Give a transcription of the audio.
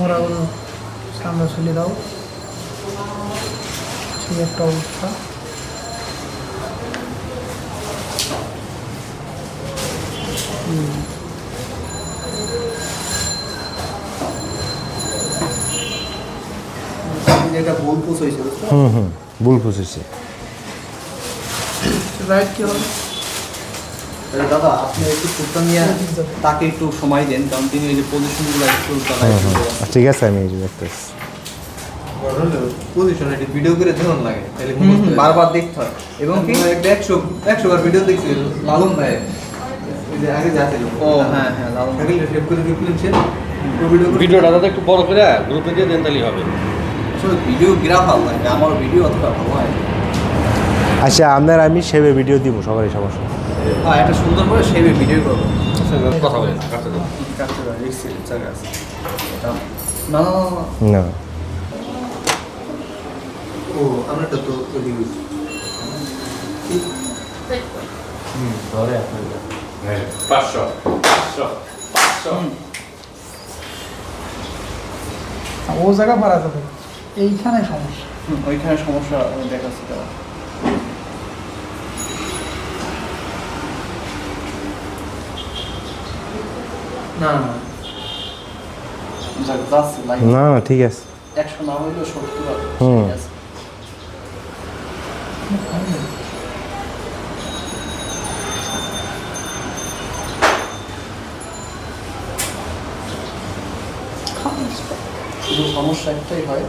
মোড়াগুলো সামনে ঝুলে দাও, ঠিক একটা অবস্থা। এটা ভুল পুষ হয়েছে। ভুল বুঝেছি। রাইট কি হবে? দাদা আপনি একটু ফুটটা নিয়ে তাকে একটু সময় দেন, কারণ তিনি এই যে পজিশনগুলো একটু ঠিক আছে, আমি এই যে দেখতেছি। পজিশন এটি ভিডিও করে ধরুন লাগে, তাহলে বারবার দেখতে হয়। এবং কি একটা 100 বার ভিডিও দেখছি লালন ভাই, এই যে আগে যা ছিল। ও হ্যাঁ হ্যাঁ, লালন ভাই সেভ করে রেখেছেন ভিডিওটা দাদা একটু বড় করে গ্রুপে দিয়ে দেন, তাহলেই হবে। আসলে ভিডিও গ্রাফার লাগে, আমার ভিডিও অতটা ভালো হয়। আচ্ছা, আপনার আমি সেবে ভিডিও দিব, সবারই সমস্যা। হ্যাঁ, একটা সুন্দর করে সেভে ভিডিও করবো। কথা বলেন, কাটতে দাও। কাটতে দাও, জায়গা আছে। না না না না, ও আমরা তো ওদিকে ধরে আপনার 500 ও জায়গা পারা যাবে, এইখানে সমস্যা। ওইখানে সমস্যা দেখাচ্ছি তারা। না না যাচ্ছে লাইন। না না, ঠিক আছে। 100 না হইলেও 70 আছে। হুম। ঠিক আছে। শুধু সমস্যা একটাই হয়,